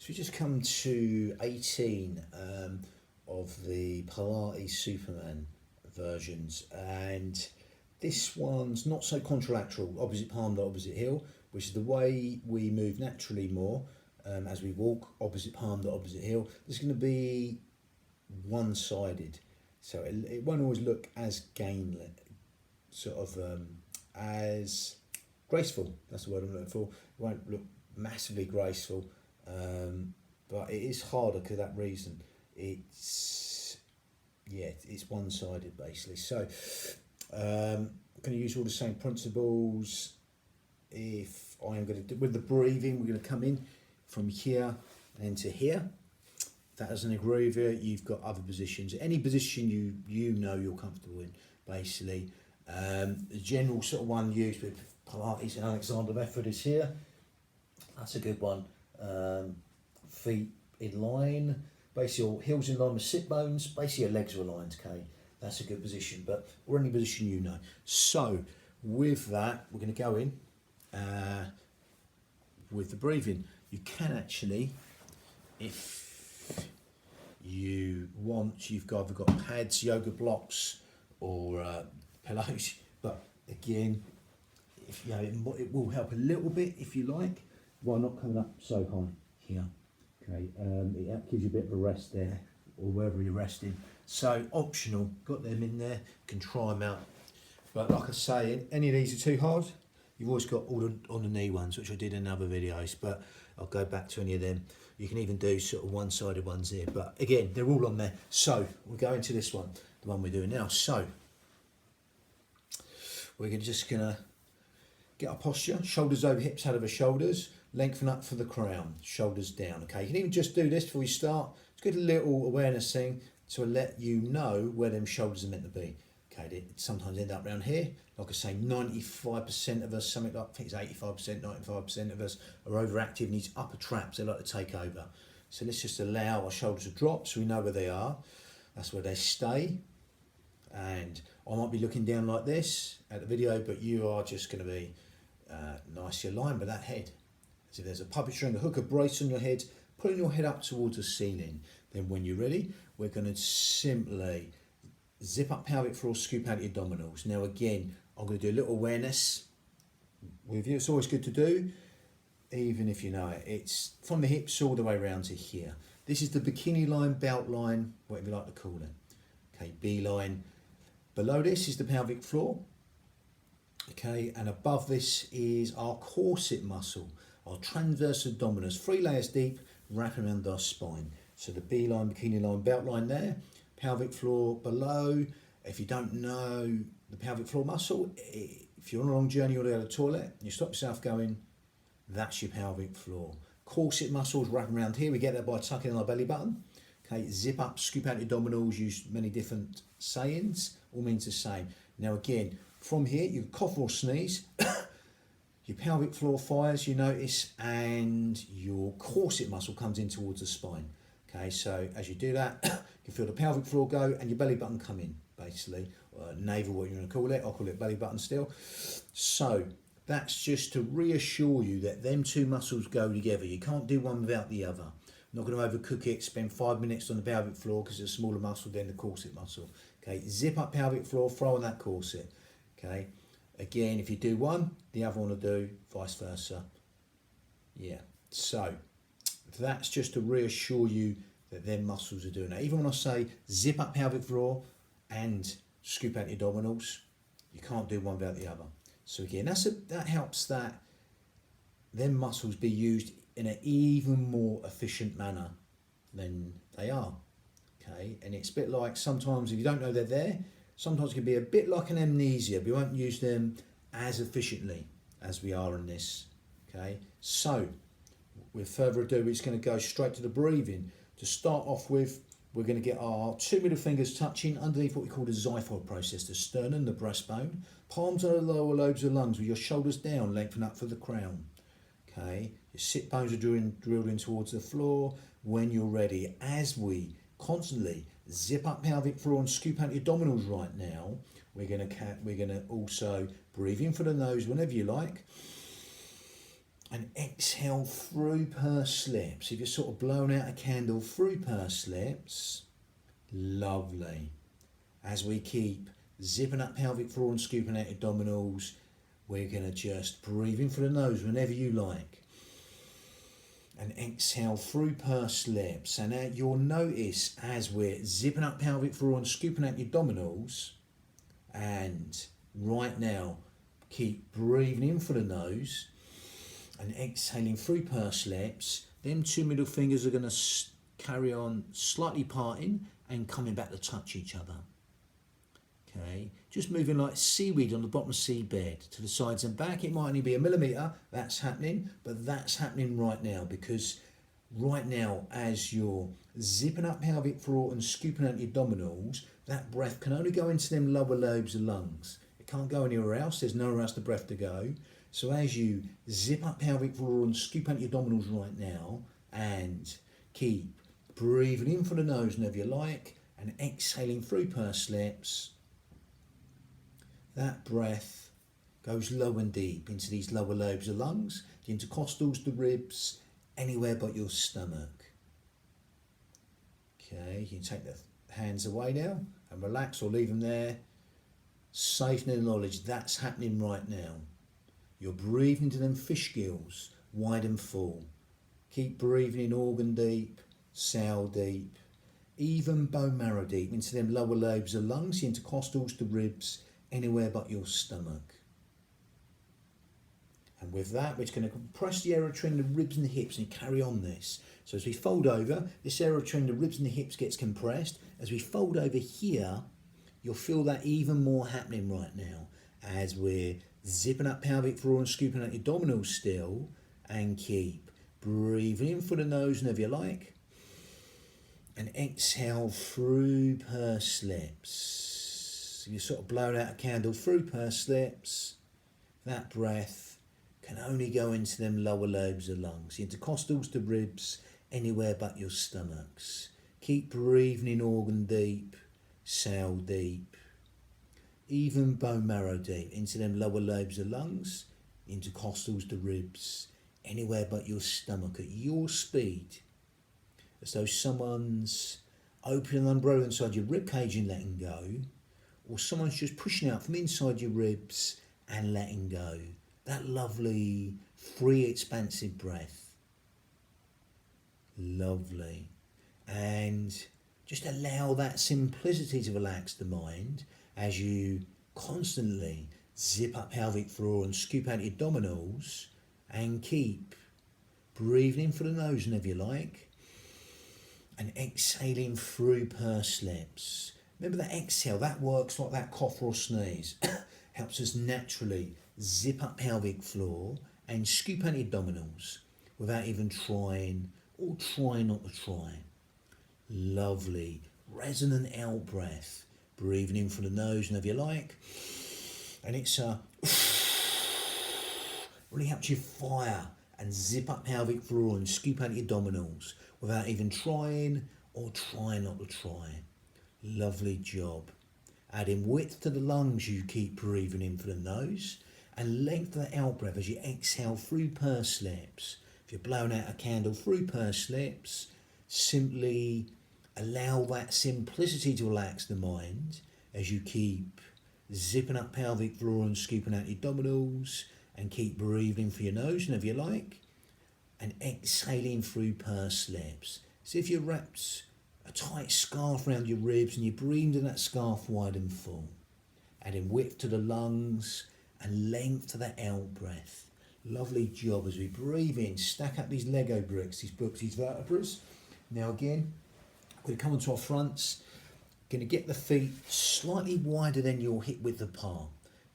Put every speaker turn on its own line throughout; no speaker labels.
So we just come to 18 of the Pilates Superman versions, and this one's not so contralateral, opposite palm to opposite heel, which is the way we move naturally more as we walk, opposite palm to opposite heel. This is going to be one-sided, so it won't always look as as graceful. That's the word I'm looking for. It won't look massively graceful, but it is harder for that reason. It's one-sided basically. So I'm going to use all the same principles. If I'm going to do with the breathing, we're going to come in from here and to here. If that doesn't agree with you, you've got other positions. Any position you know you're comfortable in, basically. The general sort of one used with Pilates and Alexander method is here. That's a good one. Feet in line, basically your heels in line with sit bones, basically your legs are aligned, okay? That's a good position, or any position you know. So with that, we're going to go in with the breathing. You can actually, if you want, you've either got pads, yoga blocks, or pillows, but again, if it will help a little bit if you like, while not coming up so high here. Okay, it gives you a bit of a rest there, or wherever you're resting. So optional, got them in there, can try them out. But like I say, any of these are too hard. You've always got all the on the knee ones, which I did in other videos, but I'll go back to any of them. You can even do sort of one-sided ones here, but again, they're all on there. So we'll go into this one, the one we're doing now. So we're just gonna get our posture, shoulders over hips, head over shoulders, lengthen up for the crown, shoulders down, okay? You can even just do this before you start. It's good, a little awareness thing to let you know where them shoulders are meant to be. Okay, they sometimes end up around here. Like I say, 95% of us, something like, I think it's 85%, 95% of us are overactive in these upper traps. They like to take over. So let's just allow our shoulders to drop so we know where they are. That's where they stay. And I might be looking down like this at the video, but you are just going to be nicely aligned with that head. So if there's a puppet string, a hook, a brace on your head, putting your head up towards the ceiling. Then when you're ready, we're going to simply zip up pelvic floor, scoop out your abdominals. Now again, I'm going to do a little awareness with you. It's always good to do, even if you know it. It's from the hips all the way around to here. This is the bikini line, belt line, whatever you like to call it. Okay, B line. Below this is the pelvic floor. Okay, and above this is our corset muscle, our transverse abdominis, 3 layers deep, wrapping around our spine. So the B line, bikini line, belt line there, pelvic floor below. If you don't know the pelvic floor muscle, if you're on a long journey or to the toilet, you stop yourself going, that's your pelvic floor. Corset muscles wrapping around here. We get that by tucking in our belly button. Okay, zip up, scoop out your abdominals, use many different sayings, all means the same. Now again, from here, you cough or sneeze, your pelvic floor fires, you notice, and your corset muscle comes in towards the spine. Okay, so as you do that, you can feel the pelvic floor go and your belly button come in, basically. Navel, what you're going to call it, I'll call it belly button still. So that's just to reassure you that them two muscles go together. You can't do one without the other. Not going to overcook it, spend 5 minutes on the pelvic floor because it's a smaller muscle than the corset muscle. Okay, zip up pelvic floor, throw on that corset. Okay, again, if you do one, the other one will do, vice versa. Yeah, so that's just to reassure you that their muscles are doing that. Even when I say zip up pelvic floor and scoop out your abdominals, you can't do one without the other. So again, that helps that them muscles be used in an even more efficient manner than they are. Okay, and it's a bit like sometimes if you don't know they're there, sometimes it can be a bit like an amnesia. We won't use them as efficiently as we are in this. Okay, so with further ado, it's going to go straight to the breathing. To start off with, we're going to get our 2 middle fingers touching underneath what we call the xiphoid process, the sternum, the breastbone, palms on the lower lobes of the lungs with your shoulders down, lengthen up for the crown. Okay, your sit bones are drilled in towards the floor. When you're ready, as we constantly zip up pelvic floor and scoop out your abdominals right now, we're gonna also breathe in for the nose whenever you like, And exhale through pursed lips. If you're sort of blowing out a candle through pursed lips, lovely. As we keep zipping up pelvic floor and scooping out abdominals, we're going to just breathe in through the nose whenever you like. And exhale through pursed lips. And now you'll notice as we're zipping up pelvic floor and scooping out the abdominals, and right now keep breathing in through the nose and exhaling through pursed lips. Them two middle fingers are going to carry on slightly parting and coming back to touch each other. Okay, just moving like seaweed on the bottom of the seabed to the sides and back. It might only be a millimetre, that's happening, but that's happening right now, because right now as you're zipping up pelvic floor and scooping out the abdominals, that breath can only go into them lower lobes of lungs. It can't go anywhere else, there's nowhere else the breath to go. So as you zip up pelvic floor and scoop out your abdominals right now, and keep breathing in from the nose whenever you like, and exhaling through pursed lips, that breath goes low and deep into these lower lobes of lungs, the intercostals, the ribs, anywhere but your stomach. Okay, you can take the hands away now and relax or leave them there. Safe in the knowledge that's happening right now. You're breathing into them fish gills, wide and full. Keep breathing in organ deep, cell deep, even bone marrow deep into them lower lobes of lungs, the intercostals, the ribs, anywhere but your stomach. And with that, we're just going to compress the area between the ribs and the hips and carry on this. So as we fold over, this area between the ribs and the hips gets compressed. As we fold over here, you'll feel that even more happening right now as we're zipping up pelvic floor and scooping out your abdominals still, and keep breathing in through the nose whenever you like, and exhale through pursed lips. So you're sort of blowing out a candle through pursed lips. That breath can only go into them lower lobes of lungs, the intercostals, the ribs, anywhere but your stomachs. Keep breathing in organ deep, cell deep, even bone marrow deep into them lower lobes of lungs, intercostals, the ribs, anywhere but your stomach at your speed, as though someone's opening an umbrella inside your rib cage and letting go, or someone's just pushing out from inside your ribs and letting go. That lovely, free, expansive breath. Lovely. And just allow that simplicity to relax the mind as you constantly zip up pelvic floor and scoop out your abdominals, and keep breathing in through the nose whenever you like, and exhaling through pursed lips. Remember that exhale, that works like that cough or sneeze. Helps us naturally zip up pelvic floor and scoop out your abdominals without even trying, or trying not to try. Lovely, resonant out breath. Breathing in from the nose whenever you like. And it's really helps you fire and zip up pelvic floor and scoop out your abdominals without even trying, or trying not to try. Lovely job. Adding width to the lungs, you keep breathing in for the nose, and length of the out breath as you exhale through pursed lips. If you're blowing out a candle through pursed lips, simply allow that simplicity to relax the mind as you keep zipping up pelvic floor and scooping out your abdominals, and keep breathing for your nose whenever you like, and exhaling through pursed lips. So if you wrapped a tight scarf around your ribs and you breathe in that scarf wide and full, adding width to the lungs and length to that out breath. Lovely job as we breathe in, stack up these Lego bricks, these vertebrae. Now again, we're going to come onto our fronts, going to get the feet slightly wider than your hip width apart.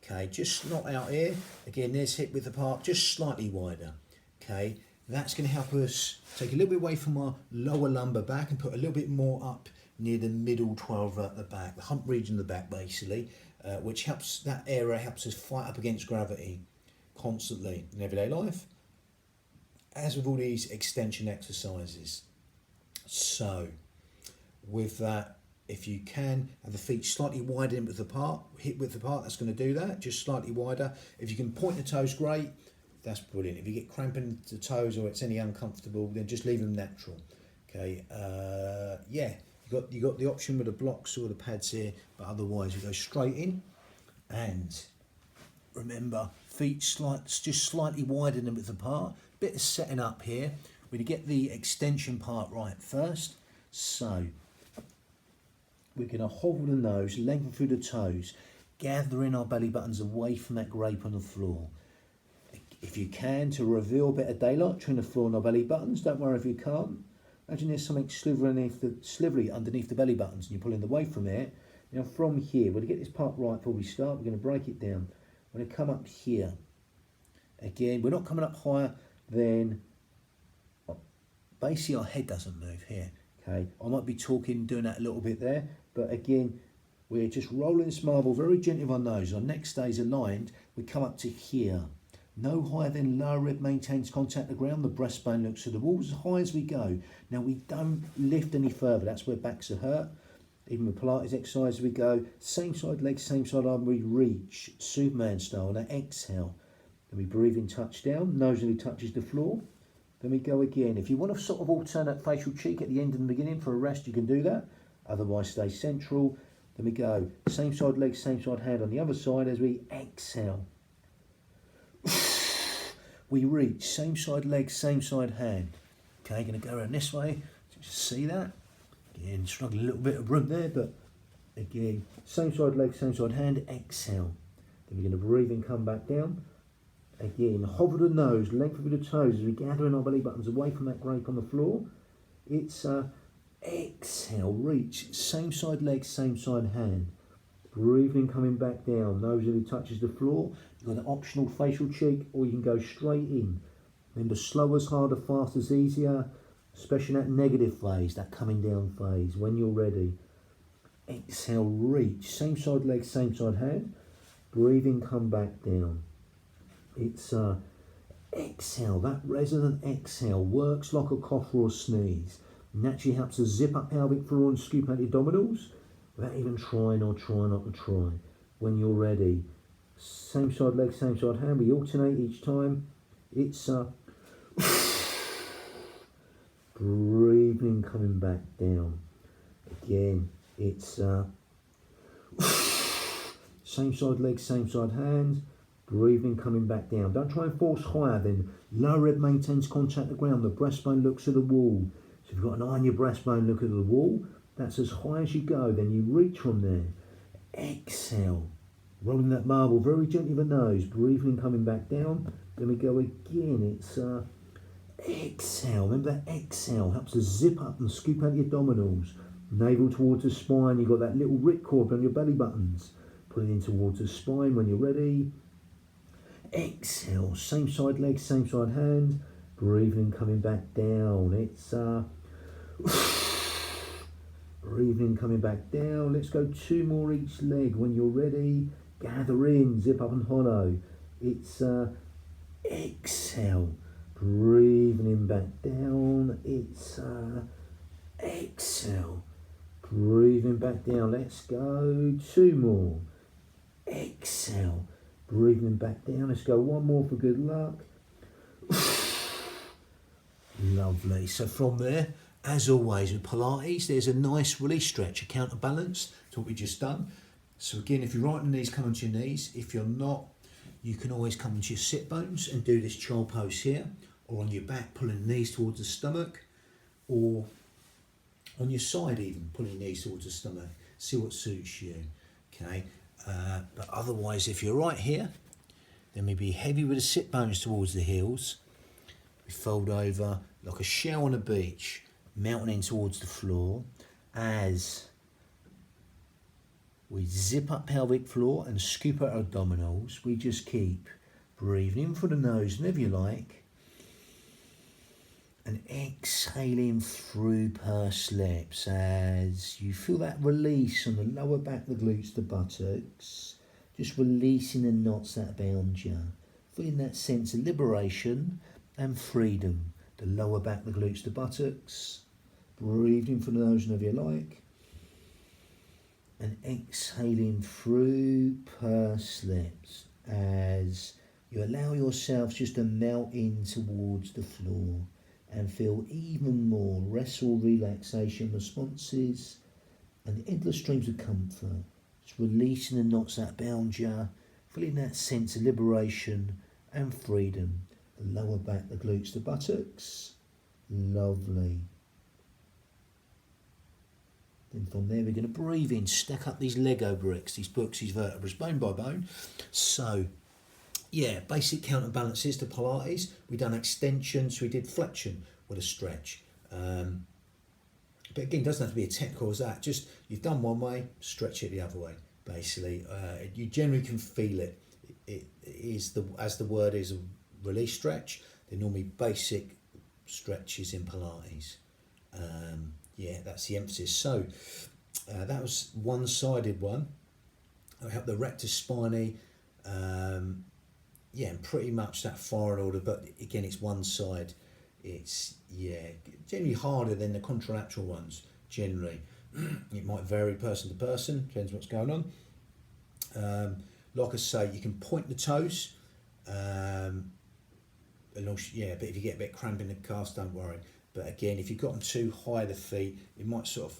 Okay, just not out here. Again, there's hip width apart, just slightly wider. Okay, that's going to help us take a little bit away from our lower lumbar back and put a little bit more up near the middle 12 at the back, the hump region of the back basically, which helps, that area helps us fight up against gravity constantly in everyday life, as with all these extension exercises. So with that, if you can have the feet slightly wider hip width apart, that's going to do that, just slightly wider. If you can point the toes, great. That's brilliant. If you get cramping the toes or it's any uncomfortable, then just leave them natural. Okay. Yeah, you got the option with the blocks or the pads here, but otherwise we go straight in, and remember feet just slightly wider than width apart. Bit of setting up here. We're going to get the extension part right first. So we're going to hover the nose, lengthen through the toes, gathering our belly buttons away from that grape on the floor. If you can, to reveal a bit of daylight between the floor and our belly buttons. Don't worry if you can't. Imagine there's something slivery underneath the belly buttons and you're pulling away from it. Now from here, we're going to get this part right before we start. We're going to break it down. We're going to come up here. Again, we're not coming up higher than, basically our head doesn't move here. Okay, I might be doing that a little bit there, but again, we're just rolling this marble very gently with our nose. Our neck stays aligned. We come up to here. No higher than lower rib maintains contact with the ground. The breastbone looks to the wall as high as we go. Now we don't lift any further. That's where backs are hurt. Even with Pilates exercise, we go same side leg, same side arm. We reach Superman style. Now exhale. Then we breathe in, touch down. Nose nearly touches the floor. Then we go again. If you want to sort of alternate facial cheek at the end and the beginning for a rest, you can do that. Otherwise, stay central. Then we go same side leg, same side hand on the other side as we exhale. We reach same side leg, same side hand. Okay, going to go around this way. Just see that. Again, struggling a little bit of room there, but again, same side leg, same side hand. Exhale. Then we're going to breathe and come back down. Again, hover the nose, lengthen through the toes as we gather in our belly buttons away from that grape on the floor. It's exhale, reach, same side leg, same side hand. Breathing, coming back down, nose really touches the floor. You've got an optional facial cheek, or you can go straight in. Remember, slower's harder, faster's easier, especially in that negative phase, that coming down phase. When you're ready, exhale, reach, same side leg, same side hand. Breathing, come back down. It's exhale, that resonant exhale works like a cough or a sneeze. Naturally helps to zip up pelvic floor and scoop out your abdominals without even trying or trying not to try. When you're ready, same side leg, same side hand. We alternate each time. It's breathing, coming back down. Again, it's same side leg, same side hand. Breathing, coming back down. Don't try and force higher then. Lower rib maintains contact with the ground. The breastbone looks at the wall. So if you've got an eye on your breastbone, look at the wall. That's as high as you go. Then you reach from there. Exhale. Rolling that marble very gently with the nose. Breathing, coming back down. Then we go again. It's exhale. Remember that exhale helps to zip up and scoop out your abdominals. Navel towards the spine. You've got that little ripcord on your belly buttons. Put it in towards the spine when you're ready. Exhale, same side leg, same side hand. Breathing, coming back down. It's breathing, coming back down. Let's go 2 more each leg. When you're ready, gather in, zip up and hollow. It's exhale, breathing in, back down. It's exhale, breathing back down. Let's go 2 more. Exhale, breathing back down. Let's go 1 more for good luck. Lovely. So from there, as always with Pilates, there's a nice release stretch, a counterbalance to what we just done. So again, if you're right on the knees, come onto your knees. If you're not, you can always come onto your sit bones and do this child pose here, or on your back, pulling the knees towards the stomach, or on your side even, pulling your knees towards the stomach. See what suits you. Okay. But otherwise, if you're right here, then we be heavy with the sit bones towards the heels. We fold over like a shell on a beach, mounting in towards the floor as we zip up pelvic floor and scoop out our abdominals. We just keep breathing in through the nose whenever you like, and exhaling through pursed lips as you feel that release on the lower back, the glutes, the buttocks, just releasing the knots that bound you, feeling that sense of liberation and freedom. The lower back, the glutes, the buttocks, breathing from the nose whenever you like, and exhaling through pursed lips as
You allow yourselves just to melt in towards the floor and feel even more restful relaxation responses and the endless streams of comfort. Just releasing the knots that bound you, feeling that sense of liberation and freedom. The lower back, the glutes, the buttocks. Lovely. Then from there we're going to breathe in, stack up these Lego bricks, these books, these vertebrae, bone by bone. So, yeah, basic counterbalances to Pilates. We done extensions, we did flexion with a stretch. But again, it doesn't have to be a technical as that. Just, you've done one way, stretch it the other way, basically. You generally can feel it. It is, as the word is, a release stretch. They're normally basic stretches in Pilates. Yeah, that's the emphasis. So that was one-sided one. I helped the rectus spinae, yeah, and pretty much that foreign order, but again, it's one side. It's, yeah, generally harder than the contralateral ones, generally. It might vary person to person, depends what's going on. Like I say, you can point the toes, and also, yeah, but if you get a bit cramp in the calves, don't worry. But again, if you've got them too high, the feet, it might sort of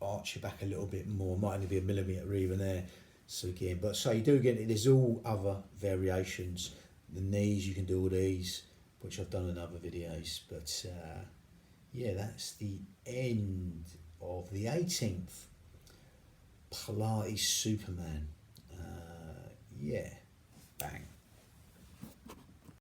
arch your back a little bit more, might only be a millimetre even there. So again, but so you do get, there's all other variations. The knees, you can do all these, which I've done in other videos. But yeah, that's the end of the 18th Pilates Superman. Yeah, bang.